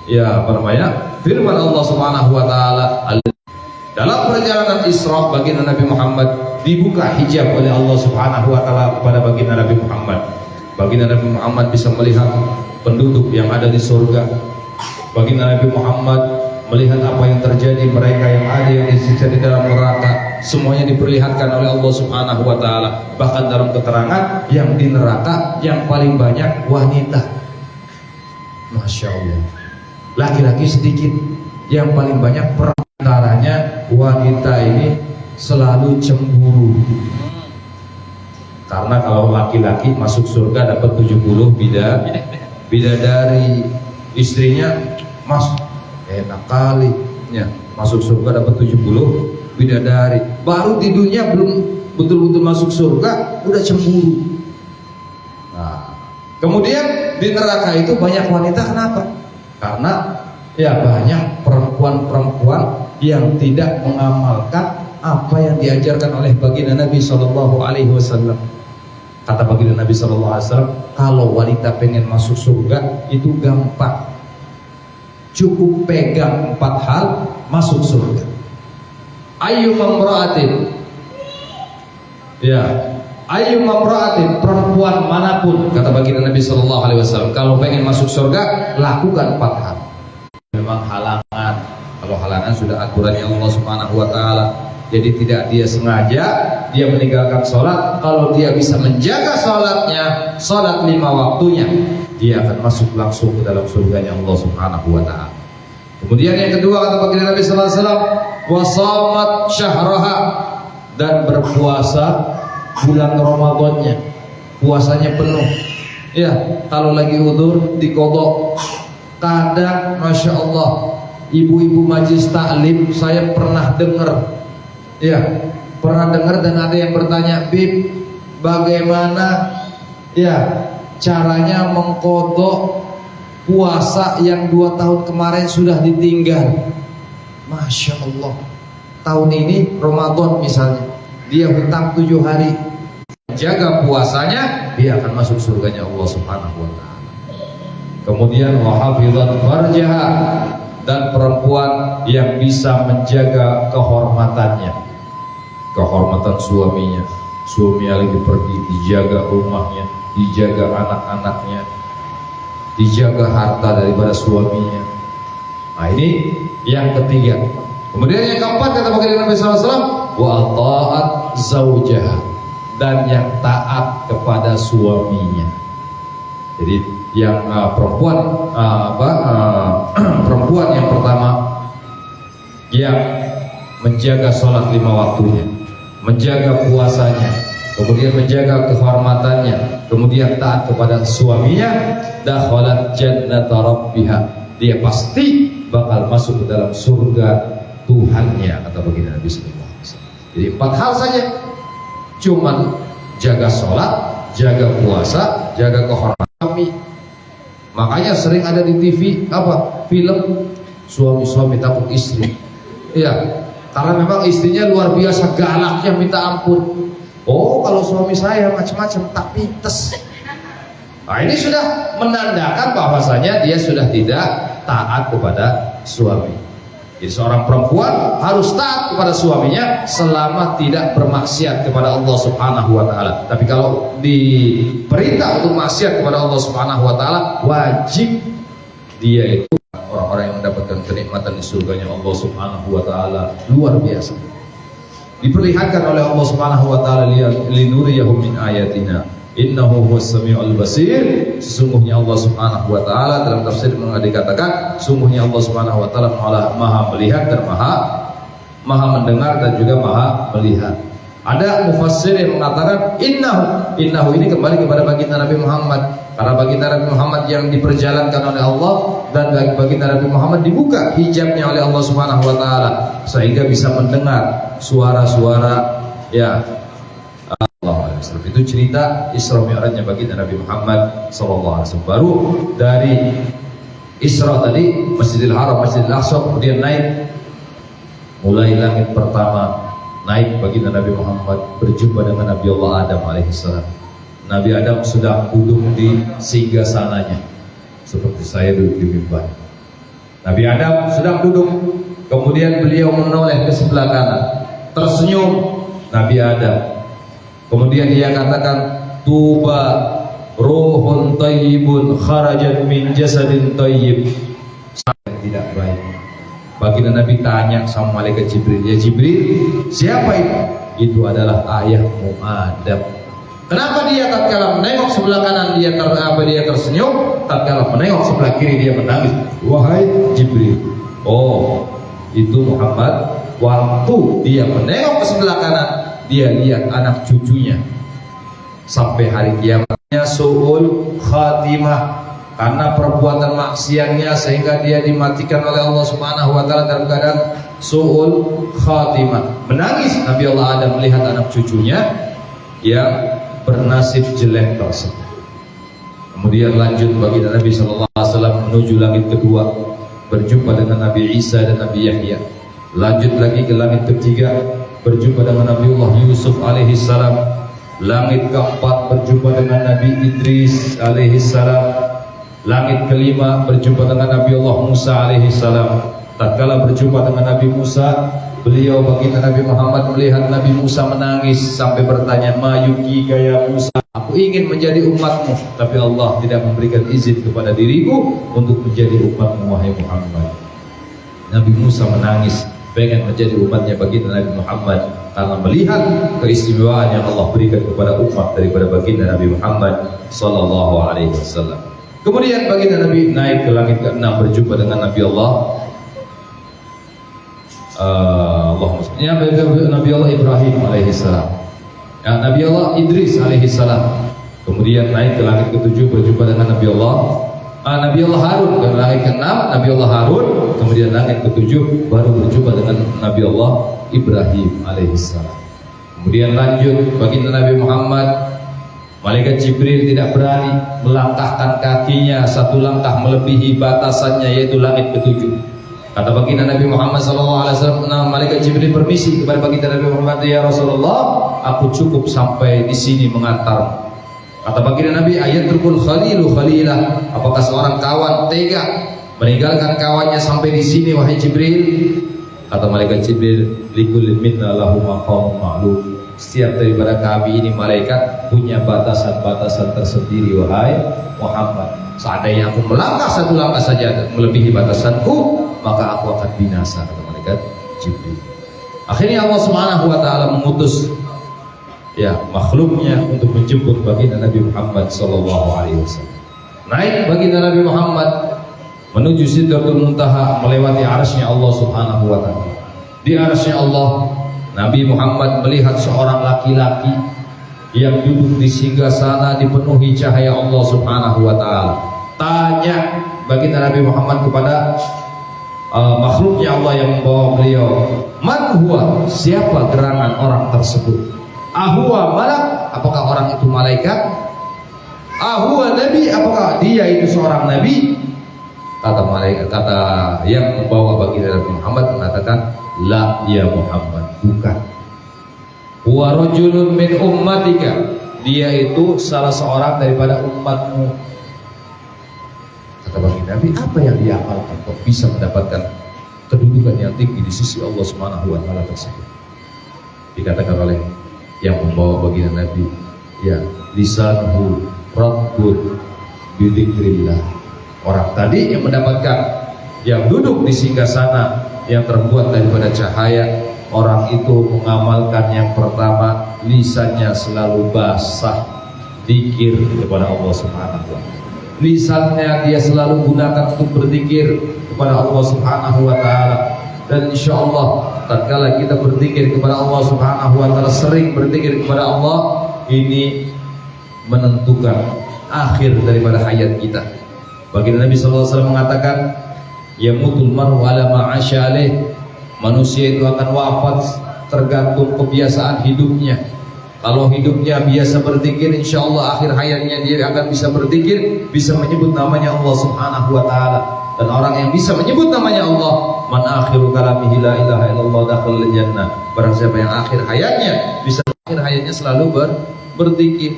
ya apa namanya? Firman Allah Subhanahu wa taala dalam perjalanan Isra baginda Nabi Muhammad dibuka hijab oleh Allah Subhanahu wa taala kepada baginda Nabi Muhammad. Baginda Nabi Muhammad bisa melihat penduduk yang ada di surga. Baginda Nabi Muhammad melihat apa yang terjadi, mereka yang ada yang disiksa di dalam neraka, semuanya diperlihatkan oleh Allah Subhanahu wa taala. Bahkan dalam keterangan yang di neraka yang paling banyak wanita. Masya Allah. Laki-laki sedikit, yang paling banyak perantaranya wanita ini selalu cemburu. Karena kalau laki-laki masuk surga dapat 70 bidadari, istrinya mas enak kali ya, masuk surga dapat 70 bidadari. Baru di dunia belum betul-betul masuk surga udah cemburu. Nah, kemudian di neraka itu banyak wanita. Kenapa? Karena ya banyak perempuan-perempuan yang tidak mengamalkan apa yang diajarkan oleh baginda Nabi Shallallahu Alaihi Wasallam. Kata baginda Nabi Shallallahu Alaihi Wasallam, kalau wanita pengen masuk surga itu gampang, cukup pegang 4 hal masuk surga. Ayu mamra'atin, ya, ayu mamra'atin, perempuan manapun, kata baginda Nabi Shallallahu Alaihi Wasallam, kalau pengen masuk surga lakukan 4 hal. Memang halangan, kalau halangan sudah aturannya Allah Subhanahu Wa Taala. Jadi tidak dia sengaja dia meninggalkan sholat. Kalau dia bisa menjaga sholatnya, sholat 5 waktunya, dia akan masuk langsung ke dalam surganya Allah Subhanahu Wa Taala. Kemudian yang kedua kata baginda Nabi Sallallahu Alaihi Wasallam, wasamat syahraha, dan berpuasa bulan Ramadannya, puasanya penuh. Ya, kalau lagi udzur diqadha. Kadang masya Allah ibu-ibu majlis taklim saya pernah dengar. Ya, pernah dengar dan ada yang bertanya, Bib, bagaimana ya caranya mengqadha puasa yang 2 tahun kemarin sudah ditinggal? Masya Allah, tahun ini Ramadan misalnya, dia hutang 7 hari, jaga puasanya, dia akan masuk surganya Allah Subhanahu wa Ta'ala. Kemudian wahafizat farjaha, dan perempuan yang bisa menjaga kehormatannya, kehormatan suaminya. Suaminya lagi pergi, dijaga rumahnya, dijaga anak-anaknya, dijaga harta daripada suaminya. Nah ini yang ketiga. Kemudian yang keempat kata baginda Nabi SAW, wa ta'at zaujaha, dan yang taat kepada suaminya. Jadi yang perempuan perempuan yang pertama yang menjaga sholat 5 waktunya, menjaga puasanya, kemudian menjaga kehormatannya, kemudian taat kepada suaminya, dakhalat jannata rabbiha, dia pasti bakal masuk ke dalam surga Tuhannya, kata baginda Nabi sallallahu alaihi wasallam. Jadi 4 hal saja, cuman jaga sholat, jaga puasa, jaga kehormatan. Makanya sering ada di TV apa film suami-suami takut istri. Iya, karena memang istrinya luar biasa galaknya minta ampun. Oh, kalau suami saya macam-macam tak pites. Nah, ini sudah menandakan bahwasanya dia sudah tidak taat kepada suami. Jadi seorang perempuan harus taat kepada suaminya selama tidak bermaksiat kepada Allah Subhanahu wa taala. Tapi kalau diperintah untuk maksiat kepada Allah Subhanahu wa taala, wajib dia itu orang-orang yang mendapatkan kenikmatan di surganya Allah Subhanahu wa taala luar biasa. Diperlihatkan oleh Allah Subhanahu wa taala linuriyahum min ayatina. Innahu huwas samiul basir. Sesungguhnya Allah Subhanahu wa taala, dalam tafsir dikatakan sungguhnya Allah Subhanahu wa taala maha melihat dan maha mendengar dan juga maha melihat. Ada mufassir yang mengatakan innahu ini kembali kepada baginda Nabi Muhammad, karena baginda Nabi Muhammad yang diperjalankan oleh Allah, dan baginda Nabi Muhammad dibuka hijabnya oleh Allah Subhanahu wa taala sehingga bisa mendengar suara-suara ya Allah. Itu cerita Isra Mi'rajnya baginda Nabi Muhammad SAW. Baru dari Isra tadi Masjidil Haram, Masjidil Aqsa, kemudian naik, mulai langit pertama naik baginda Nabi Muhammad berjumpa dengan Nabi Allah Adam alaihissalam. Nabi Adam sudah duduk di singgasananya seperti saya duduk di mimbar. Nabi Adam sedang duduk, kemudian beliau menoleh ke sebelah kanan, tersenyum Nabi Adam. Kemudian dia katakan, tuba ruhun tayyibun kharajat min jasadin tayyib. Yang tidak baik. Baginda Nabi tanya sama malaikat Jibril, ya Jibril, siapa itu? Itu adalah ayahmu Adam. Kenapa dia tatkala menengok sebelah kanan dia tersenyum, tatkala menengok sebelah kiri dia menangis? Wahai Jibril, oh itu Muhammad, waktu dia menengok ke sebelah kanan, dia lihat anak cucunya sampai hari kiamatnya su'ul khatimah, karena perbuatan maksiatnya sehingga dia dimatikan oleh Allah Subhanahu wa taala dalam keadaan su'ul khatimah. Menangis Nabi Allah Adam melihat anak cucunya yang bernasib jelek tersebut. Kemudian lanjut baginda Nabi sallallahu alaihi wasallam menuju langit kedua, berjumpa dengan Nabi Isa dan Nabi Yahya. Lanjut lagi ke langit ketiga, berjumpa dengan Nabi Allah Yusuf alaihi salam. Langit keempat berjumpa dengan Nabi Idris alaihi salam. Langit kelima berjumpa dengan Nabi Allah Musa alaihi salam. Tatkala berjumpa dengan Nabi Musa, beliau baginda Nabi Muhammad melihat Nabi Musa menangis sampai bertanya, "Ma yubkika ya Musa? Aku ingin menjadi umatmu, tapi Allah tidak memberikan izin kepada diriku untuk menjadi umatmu wahai Muhammad." Nabi Musa menangis, pengen menjadi umatnya baginda Nabi Muhammad karena melihat keistimewaan yang Allah berikan kepada umat daripada baginda Nabi Muhammad sallallahu alaihi wasallam. Kemudian baginda Nabi naik ke langit ke-6 berjumpa dengan Nabi Allah Nabi Allah Ibrahim alaihissalam, Nabi Allah Idris alaihissalam. Kemudian naik ke langit ke-7 berjumpa dengan Nabi Allah Harun, ke langit ke-6 Nabi Allah Harun. Kemudian langit ke-7 baru berjumpa dengan Nabi Allah Ibrahim alaihissalam. Kemudian lanjut baginda Nabi Muhammad, malaikat Jibril tidak berani melangkahkan kakinya satu langkah melebihi batasannya, yaitu langit ke-7. Kata baginda Nabi Muhammad SAW, malaikat Jibril permisi kepada baginda Nabi Muhammad, ya Rasulullah, aku cukup sampai di sini mengantar. Kata baginda Nabi, ayatul khalilu khalilah, apakah seorang kawan tega meninggalkan kawannya sampai di sini wahai Jibril? Kata malaikat Jibril, likul minna lahu maqamun ma'lum. Setiap daripada kami ini malaikat punya batasan-batasan tersendiri wahai Muhammad. Seandainya aku melangkah satu langkah saja melebihi batasanku, maka aku akan binasa, kata malaikat Jibril. Akhirnya Allah Subhanahu wa taala mengutus makhluknya untuk menjemput baginda Nabi Muhammad sallallahu alaihi wasallam. Naik baginda Nabi Muhammad menuju Sidratul Muntaha, melewati arsy-Nya Allah Subhanahu wa taala. Di arsy-Nya Allah, Nabi Muhammad melihat seorang laki-laki yang duduk di singgasana dipenuhi cahaya Allah Subhanahu wa taala. Tanya baginda Nabi Muhammad kepada makhluknya Allah yang membawa beliau, man huwa, siapa gerangan orang tersebut? Ahuwa malak, apakah orang itu malaikat? Ahuwa nabi, apakah dia itu seorang nabi? Kata yang membawa baginda Nabi Muhammad mengatakan, la ya Muhammad, bukan. Wa rajulun min ummatika, dia itu salah seorang daripada umatmu. Kata baginda Nabi, apa yang dia amalkan kok bisa mendapatkan kedudukan yang tinggi di sisi Allah Subhanahu wa taala tersebut? Dikatakan oleh yang membawa baginda Nabi, ya, lisanhu rabbun bidzikrillah. Orang tadi yang mendapatkan, yang duduk di singgasana yang terbuat daripada cahaya, orang itu mengamalkan yang pertama, lisannya selalu basah, zikir kepada Allah Subhanahu wa taala. Lisannya dia selalu gunakan untuk berzikir kepada Allah Subhanahu wa taala. Dan insya Allah tatkala kita berzikir kepada Allah Subhanahu wa taala, sering berzikir kepada Allah, ini menentukan akhir daripada hayat kita. Baginda Nabi SAW mengatakan, yamutul mar'u ala ma'asya alaih, manusia itu akan wafat tergantung kebiasaan hidupnya. Kalau hidupnya biasa berzikir, insya Allah akhir hayatnya dia akan bisa berzikir, bisa menyebut namanya Allah Subhanahu wa taala. Dan orang yang bisa menyebut namanya Allah, man akhiru kalamihi la ilaha illallah dakhalal jannah. Barang siapa yang akhir hayatnya selalu berzikir.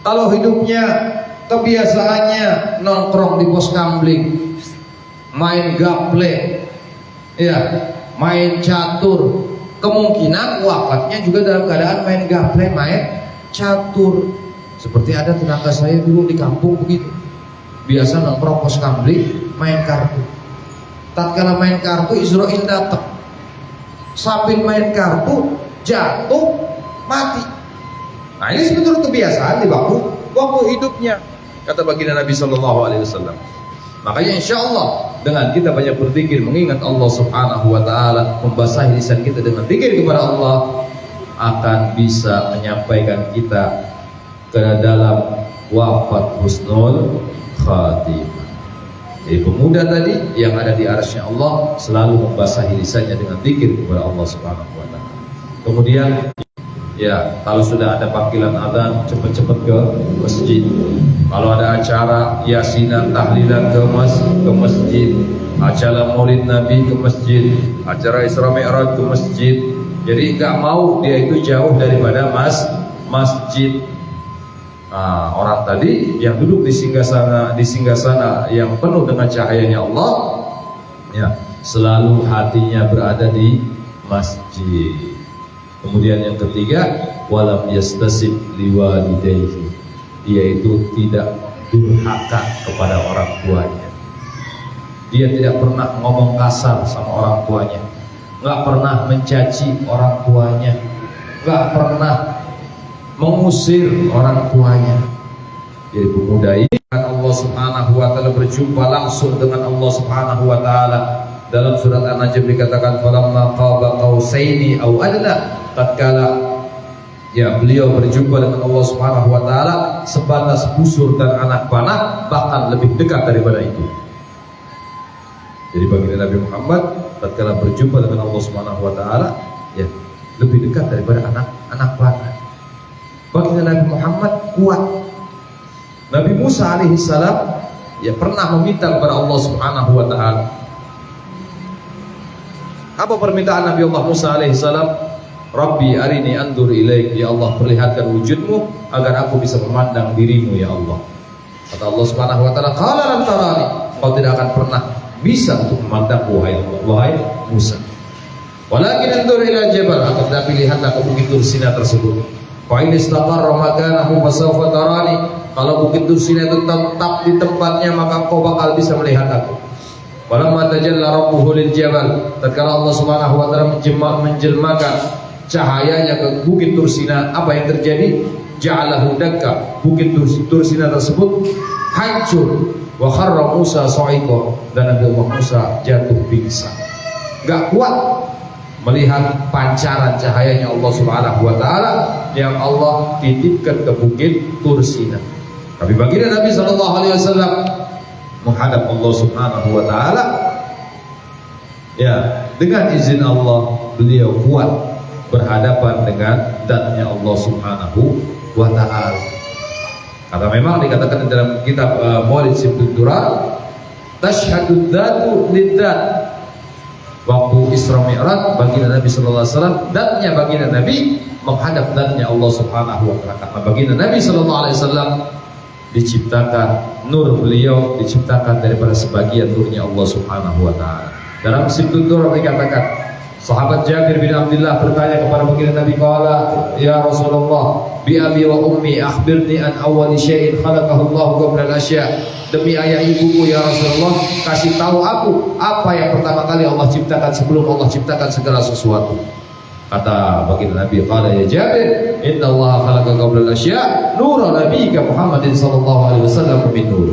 Kalau hidupnya kebiasaannya nongkrong di pos kamling, main gaple, ya, main catur, kemungkinan wafatnya juga dalam keadaan main gaple, main catur. Seperti ada tetangga saya dulu di kampung begitu, biasa nongkrong pos kamling, main kartu. Tatkala main kartu, Israil datang, sambil main kartu jatuh mati. Nah, ini sebetulnya kebiasaan di waktu hidupnya, kata baginda Nabi SAW. Makanya insya Allah dengan kita banyak berzikir, mengingat Allah Subhanahu wa taala, membasahi lisan kita dengan zikir kepada Allah, akan bisa menyampaikan kita ke dalam wafat husnul khatimah. Jadi pemuda tadi yang ada di arsy Allah selalu membasahi lisannya dengan zikir kepada Allah Subhanahu wa taala. Kemudian, ya, kalau sudah ada panggilan adzan, cepat-cepat ke masjid. Kalau ada acara yasinan, tahlilan, ke masjid. Acara maulid Nabi, ke masjid. Acara Isra Mi'raj, ke masjid. Jadi nggak mau dia itu jauh daripada masjid. Nah, orang tadi yang duduk di singgasana yang penuh dengan cahayanya Allah, ya, selalu hatinya berada di masjid. Kemudian yang ketiga, walam yastasib liwalidayhi, yaitu tidak durhaka kepada orang tuanya. Dia tidak pernah ngomong kasar sama orang tuanya, nggak pernah mencaci orang tuanya, nggak pernah mengusir orang tuanya. Jadi pemuda ini Allah Subhanahu wa taala berjumpa langsung dengan Allah Subhanahu wa taala. Dalam surat An-Najm dikatakan, falamma qaba qausaini aw adna, tatkala ya beliau berjumpa dengan Allah Subhanahu wa taala sebatas busur dan anak panah, bahkan lebih dekat daripada itu. Jadi baginda Nabi Muhammad tatkala berjumpa dengan Allah Subhanahu wa taala, ya, lebih dekat daripada anak panah. Baginda Nabi Muhammad kuat. Nabi Musa alaihi salam ya pernah meminta kepada Allah Subhanahu wa taala. Apa permintaan Nabi Allah Musa alaihi salam? Rabbi arini andur ilaik, ya Allah, perlihatkan wujudmu agar aku bisa memandang dirimu ya Allah. Kata Allah Subhanahu wa taala, qala lan tarani, kau tidak akan pernah bisa untuk memandang wahai Musa. Walakin andur ila jabal, akan tetapi lihatlah ke bukit Tursina tersebut. Fa in istaqarra makanahu fasawfa tarani, kalau bukit Tursina itu tetap di tempatnya maka kau bakal bisa melihat aku. Walamma tajalla rabbuhu lil jabal, tatkala Allah Subhanahu wa taala menjelmakan cahayanya ke bukit Tursina, apa yang terjadi? Ja'alahu dakka, bukit Tursina tersebut hancur. Wa kharra Musa sa'iqa, dan Nabi Musa jatuh pingsan. Enggak kuat melihat pancaran cahayanya Allah Subhanahu wa taala yang Allah titipkan ke bukit Tursina. Tapi baginda Nabi sallallahu alaihi wasallam menghadap Allah Subhanahu wa taala, ya, dengan izin Allah beliau kuat berhadapan dengan zatnya Allah Subhanahu wa taala. Karena memang dikatakan dalam kitab Maulid Sibtud Durar, Tashhadu dzatu lidzat. Waktu Isra Mi'raj baginda Nabi sallallahu alaihi wasallam, zatnya baginda Nabi menghadap zatnya Allah Subhanahu wa taala. Karena baginda Nabi sallallahu alaihi wasallam diciptakan, nur beliau diciptakan daripada sebagian nurnya Allah Subhanahu wa taala. Dalam Sibtun Durr dikatakan, sahabat Jabir bin Abdullah bertanya kepada baginda Nabi, qala ya Rasulullah, bi abi wa ummi akhbirni an awwali syai'in khalaqahu Allah qabla al-asya'. Demi ayah ibuku ya Rasulullah, kasih tahu aku apa yang pertama kali Allah ciptakan sebelum Allah ciptakan segala sesuatu. Kata baginda Nabi, qala ya Jabir, inna Allah khalaqa qabla al-asya' nura nabiyyika Muhammadin sallallahu alaihi wasallam min nur.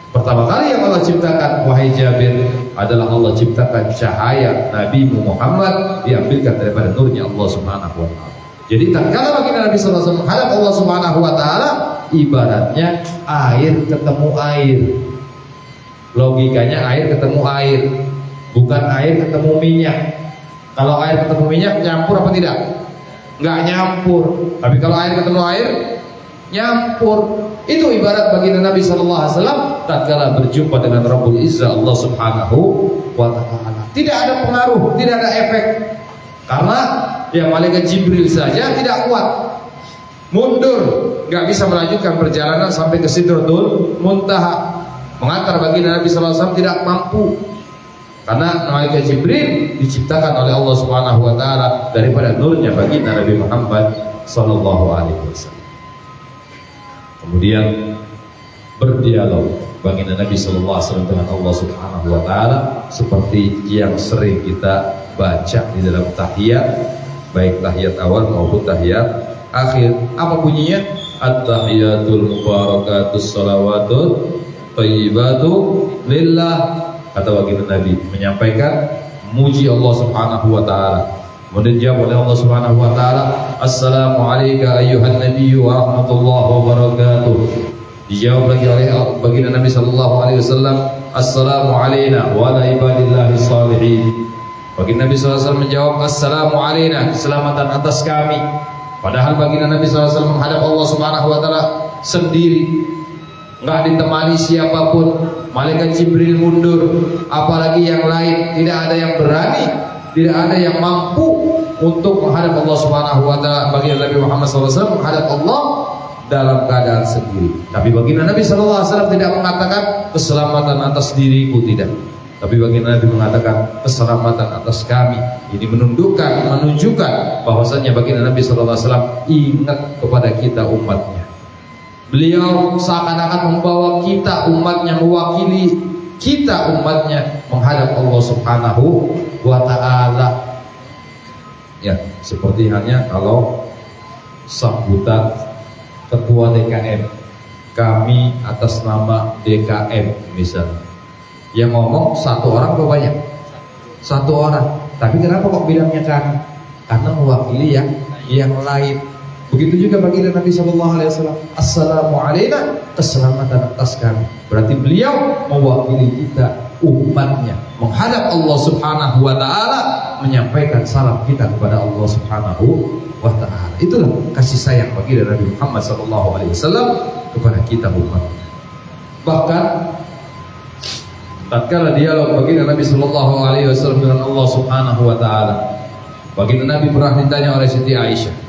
Pertama kali yang Allah ciptakan, wahai Jabir, adalah Allah ciptakan cahaya Nabi Muhammad diambilkan daripada nurnya Allah Subhanahu wa taala. Jadi tatkala baginda Nabi sallallahu alaihi wasallam menghadap Allah Subhanahu wa taala, ibaratnya air ketemu air. Logikanya air ketemu air, bukan air ketemu minyak. Kalau air ketemu minyak nyampur apa tidak? Enggak nyampur. Tapi kalau air ketemu air nyampur. Itu ibarat baginda Nabi sallallahu alaihi wasallam tatkala berjumpa dengan Rabbul Izzah Allah Subhanahu wa taala. Tidak ada pengaruh, tidak ada efek. Karena ya malaikat Jibril saja tidak kuat. Mundur, nggak bisa melanjutkan perjalanan sampai ke Sidratul Muntaha. Mengantar baginda Nabi sallallahu alaihi wasallam tidak mampu. Karena malaikat Jibril diciptakan oleh Allah Subhanahu wa taala daripada nurnya baginda Nabi Muhammad sallallahu alaihi wasallam. Kemudian berdialog baginda Nabi sallallahu alaihi wasallam dengan Allah Subhanahu wa taala seperti yang sering kita baca di dalam tahiyat, baik tahiyat awal maupun tahiyat akhir. Apa bunyinya? At-tahiyatul mubarakatus salawatut thayyibatu lillah. Kata baginda Nabi menyampaikan muji Allah Subhanahu wa taala. Kemudian jawab oleh Allah Subhanahu wa taala, assalamu alayka ayyuhan nabiyyu wa rahmatullahi wa barakatuh. Dijawab lagi oleh baginda Nabi sallallahu alaihi wasallam, assalamu alayna wa ala ibadillahi shalihin. Baginda Nabi sallallahu alaihi wasallam menjawab, assalamu alayna, keselamatan atas kami. Padahal baginda Nabi sallallahu alaihi wasallam menghadap Allah Subhanahu wa taala sendiri, enggak ditemani siapapun. Malaikat Jibril mundur, apalagi yang lain, tidak ada yang berani, tidak ada yang mampu untuk menghadap Allah Subhanahu wa taala. Baginda Nabi Muhammad SAW menghadap Allah dalam keadaan sendiri. Tapi baginda Nabi SAW tidak mengatakan keselamatan atas diriku, tidak. Tapi baginda Nabi mengatakan keselamatan atas kami. Ini menunjukkan bahwasanya baginda Nabi SAW ingat kepada kita umatnya. Beliau seakan-akan membawa kita umatnya, mewakili kita umatnya menghadap Allah Subhanahu wa ta'ala. Ya, seperti halnya kalau sambutan ketua DKM, kami atas nama DKM misalnya, yang ngomong satu orang atau banyak? Satu orang. Tapi kenapa kok bilangnya kami? Karena mewakili yang lain. Begitu juga baginda Nabi sallallahu alaihi wasallam, assalamu alayna, keselamatan atas kami. Berarti beliau mewakili kita umatnya menghadap Allah Subhanahu wa taala, menyampaikan salam kita kepada Allah Subhanahu wa taala. Itulah kasih sayang baginda Nabi Muhammad sallallahu alaihi wasallam kepada kita umatnya. Bahkan tatkala dialog baginda Nabi sallallahu alaihi wasallam dengan Allah Subhanahu wa taala, baginda Nabi pernah ditanya oleh Siti Aisyah.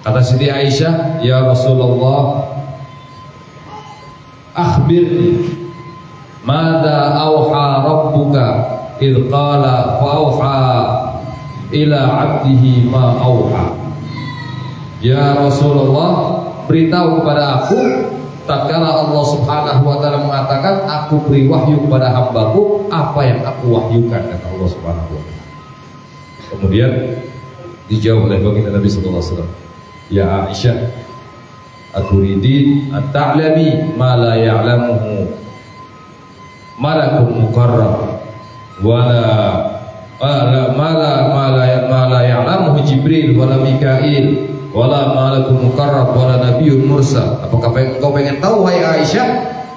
Kata Siti Aisyah, ya Rasulullah, akhbirni mada auha rabbuka idh qala fa auha ila abdihi ma auha. Ya Rasulullah, beritahu kepada aku tatkala Allah Subhanahu wa taala mengatakan aku beri wahyu kepada hambaku apa yang aku wahyukan, kata Allah Subhanahu wa taala. Kemudian dijawab oleh baginda Nabi sallallahu alaihi wasallam, ya Aisyah, aturidin at-ta'lami ma la ya'lamuhu malakun mukarram wala ma la ya'lamuhu Jibril wala Mikail wala malakun mukarram wala nabiyyun mursal. Apakah engkau pengen tahu, hai Aisyah,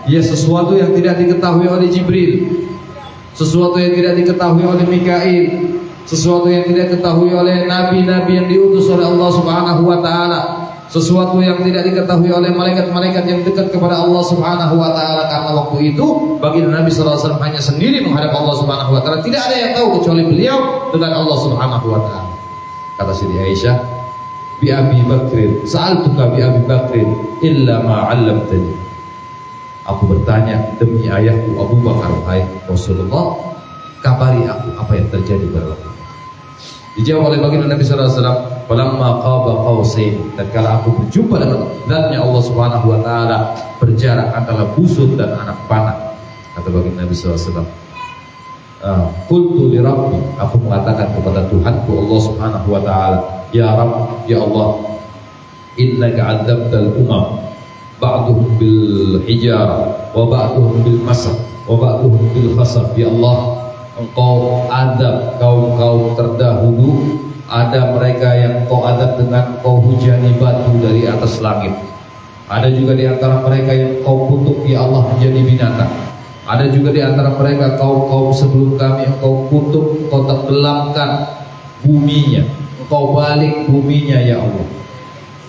ya sesuatu yang tidak diketahui oleh Jibril, sesuatu yang tidak diketahui oleh Mikail, sesuatu yang tidak diketahui oleh nabi-nabi yang diutus oleh Allah Subhanahu wa taala, sesuatu yang tidak diketahui oleh malaikat-malaikat yang dekat kepada Allah Subhanahu wa taala, karena waktu itu baginda Nabi sallallahu alaihi wasallam hanya sendiri menghadap Allah Subhanahu wa taala, tidak ada yang tahu kecuali beliau dengan Allah Subhanahu wa taala. Kata Siti Aisyah, bi Abi Bakrin sa'altuka bi Abi Bakrin illa ma 'allamtani. Aku bertanya demi ayahku Abu Bakar, hai Rasulullah, kabari aku apa yang terjadi pada aku. Dijawab oleh baginda Nabi sallallahu alaihi wasallam, "Falamma qaba qausain." Dan kala aku berjumpa dengan zatnya Allah Subhanahu wa taala berjarak antara busur dan anak panah. Kata baginda Nabi sallallahu alaihi wasallam, qultu li rabbi, aku mengatakan kepada Tuhanku Allah Subhanahu wa taala, ya Rabb, ya Allah, innaka 'adzabtal umam ba'duhum bil hijara wa ba'duhum bil masad wa ba'duhum bil khasaf. Ya Allah, Engkau adab kaum-kaum terdahulu, ada mereka yang Engkau adab dengan Engkau hujani batu dari atas langit. Ada juga di antara mereka yang Engkau kutuk, ya Allah, menjadi binatang. Ada juga di antara mereka kaum-kaum sebelum kami Engkau kutuk, Engkau tenggelamkan buminya, Engkau balik buminya, ya Allah.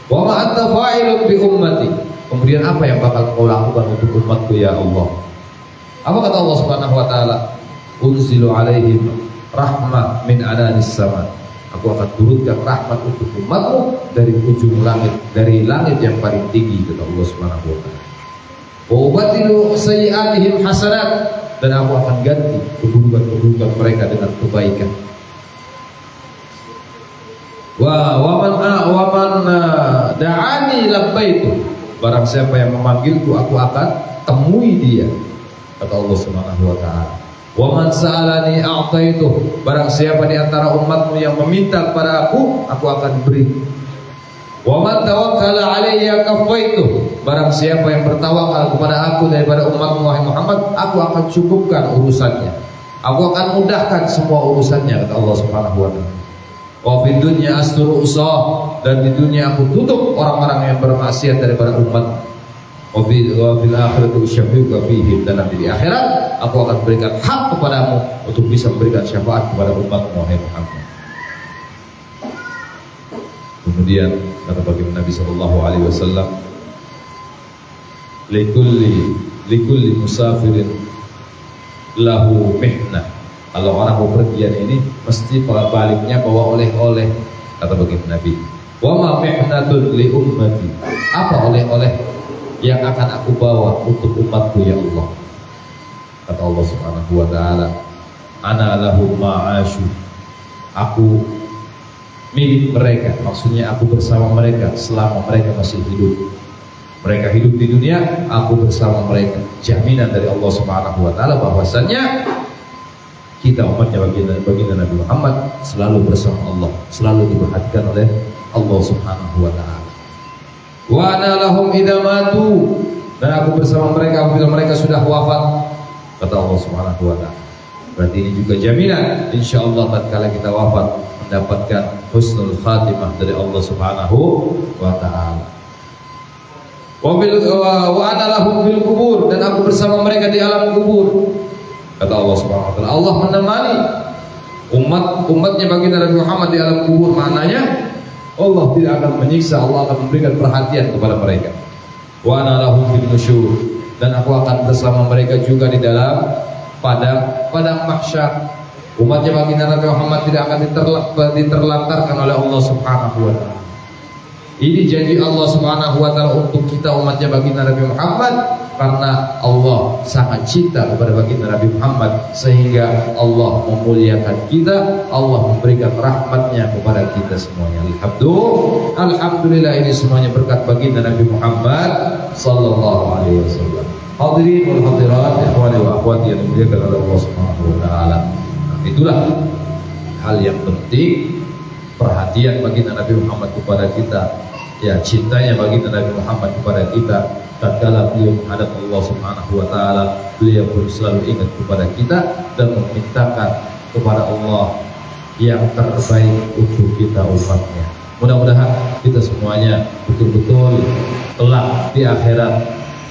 Wa ma anta fa'ilun bi ummati. Kemudian apa yang bakal Engkau lakukan untuk umatku, ya Allah? Apa kata Allah Subhanahu wa taala? Unzilu alaihim rahmah min ananis sama. Aku akan turunkan rahmat untuk umatmu dari ujung langit, dari langit yang paling tinggi, kata Allah Subhanahu wa taala. Wa ubatilu sayyi'atihim hasanat, dan aku akan ganti keburukan-keburukan mereka dengan kebaikan. Wa man da'ani labbaitu. Barang siapa yang memanggilku, aku akan temui dia, kata Allah Subhanahu wa taala. Wa man sa'alani a'taitu. Barang siapa di antara umatmu yang meminta kepada aku akan beri. Wa man tawakkala alayya kafaitu. Barang siapa yang bertawakal kepada aku daripada umatmu wahai Muhammad, aku akan cukupkan urusannya. Aku akan mudahkan semua urusannya, kata Allah Subhanahu wa taala. Wa fid dunya asturu usah, dan di dunia aku tutup orang-orang yang bermaksiat daripada umat. Wa fil akhirati usyaffi'uka fihim, dan nanti di akhirat aku akan berikan hak kepadamu untuk bisa memberikan syafaat kepada umatmu wahai Muhammad. Kemudian kata baginda Nabi sallallahu alaihi wasallam, likulli musafirin lahu mihnah. Kalau orang bepergian ini mesti baliknya bawa oleh-oleh, kata baginda Nabi. Wa ma mihnatul li ummati. Apa oleh-oleh yang akan aku bawa untuk umatku, ya Allah? Kata Allah Subhanahu wa taala, ana lahum ma'asyu. Aku milik mereka, maksudnya aku bersama mereka selama mereka masih hidup. Mereka hidup di dunia, aku bersama mereka. Jaminan dari Allah Subhanahu wa taala bahwasannya kita umatnya baginda Nabi Muhammad selalu bersama Allah, selalu diperhatikan oleh Allah Subhanahu wa taala. Wa ana lahum idza matu, dan aku bersama mereka apabila mereka sudah wafat, kata Allah Subhanahu wa taala. Berarti ini juga jaminan insyaallah tatkala kita wafat mendapatkan husnul khatimah dari Allah Subhanahu wa taala. Wa ana lahum fil kubur, dan aku bersama mereka di alam kubur, kata Allah Subhanahu wa taala. Allah menemani umatnya baginda Nabi Muhammad di alam kubur, maknanya Allah tidak akan menyiksa, Allah akan memberikan perhatian kepada mereka. Wa ana lahum fil nusyur, dan aku akan bersama mereka juga di dalam padang mahsyar. Umatnya baginda Nabi Muhammad tidak akan diterlantarkan oleh Allah Subhanahu wa taala. Ini janji Allah Subhanahu wa taala untuk kita umatnya baginda Nabi Muhammad, karena Allah sangat cinta kepada baginda Nabi Muhammad sehingga Allah memuliakan kita, Allah memberikan rahmatnya kepada kita semuanya. Alhamdulillah, ini semuanya berkat baginda Nabi Muhammad sallallahu alaihi wasallam. Hadirin wal hadirat, ikhwani wa akhwati yang dimuliakan oleh Allah Subhanahu wa taala. Itulah hal yang penting, perhatian baginda Nabi Muhammad kepada kita, ya, cintanya baginda Nabi Muhammad kepada kita. Tatkala beliau menghadap Allah Subhanahu wa taala, beliau pun selalu ingat kepada kita dan memintakan kepada Allah yang terbaik untuk kita umatnya. Mudah-mudahan kita semuanya betul-betul kelak di akhirat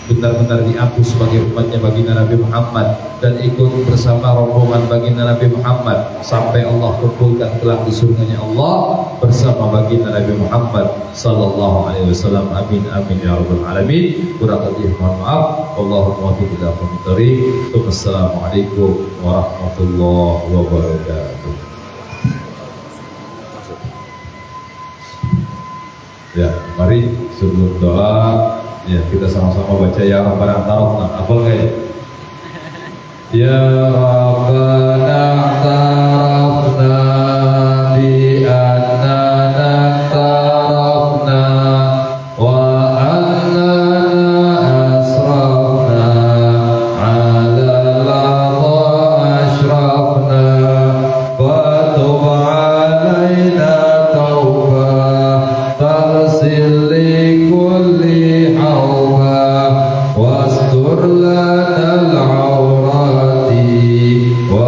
benar-benar diaku sebagai umatnya baginda Nabi Muhammad dan ikut bersama rombongan baginda Nabi Muhammad sampai Allah kumpulkan kelak di surganya Allah bersama baginda Nabi Muhammad sallallahu alaihi wasallam. Amin amin ya rabbal alamin. Kurang lebih mohon maaf. Wallahu muwaffiq ila aqwamit thoriq. Wassalamualaikum warahmatullahi wabarakatuh. Ya, mari sebelum doa ya kita sama-sama baca ya Rabbana tarafna. Hafal enggak ya? Ya Rabbana tarafna bi annana tarafna wa annana asrafna ala ladha ashrafna wa tub alaina tauba taghsil li kulli hawba wastur lana al-awrati wa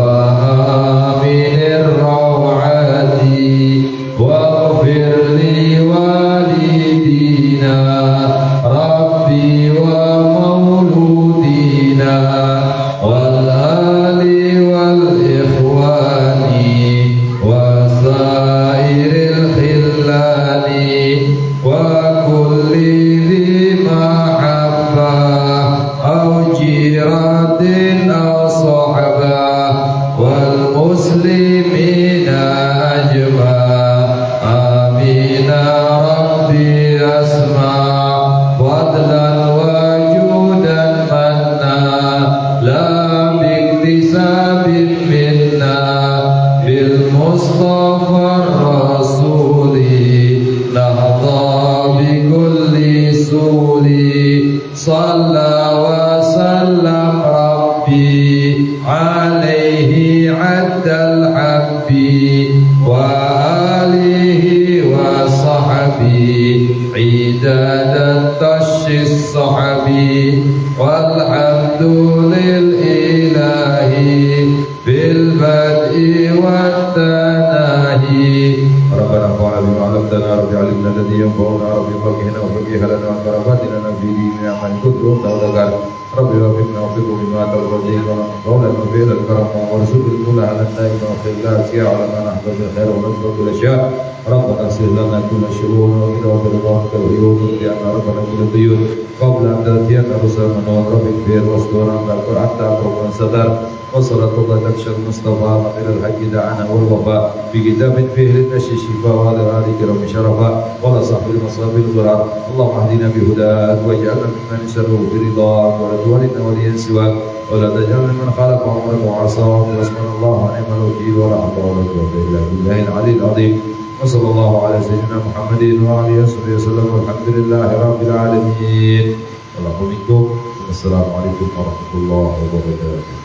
aminir rawati waghfir li walidina rabbi wa mauludina wal ali wal ikhwani wa sairil khillani wa kulli dhi mahabba aw jiratin aw sahaba wal muslimina ajma amina rabbi asma fadlan wa judan manna la biktisabin minna bil mustafa rasuli nahda bi kulli suli salla wa sallam rabbi alaihi addal habbi wa alihi wa sahbihi idadat tashis sahabi walhamdu lil ilahi bil bad'i wat tanahi Rabbana fa'ala bima 'allamtana rabbi 'allimna alladhi yanfa'una rabbi faqihna wa faqih lana wa barabatina nabi dinina man kutrum tawdagar rabbi rabbina wa fiqhu bima tawdina qawlan wa fi'lan karama wa rasulul kula 'ala an-naim wa khilal siya 'ala man ahdatha khair wa nasra kull shay rabbana sir lana kull shurur wa qina wa ridha wa yawm ya rabbana kull diyun qabla an tatiyana rusulana wa rabbik bir wasdura al-qur'an ta'qurban sadar وصلت الله تكشف المصطفى من الحق دعانا والوفاء بكتاب فيه للنشي الشفاء وهذا هذه كرم شرفا ولا صاحب المصاب الغرار اللهم اهدنا بهداك واجعلنا ممن يسره برضاك ورضوانك وليا سواك ولا تجعلنا من خالف امرك وعصاك واسمنا الله ونعم الوكيل ولا حول ولا قوه الا بالله العلي العظيم وصلى الله على سيدنا محمد وعلى اله وصحبه وسلم والحمد لله رب العالمين. والسلام عليكم ورحمه الله وبركاته.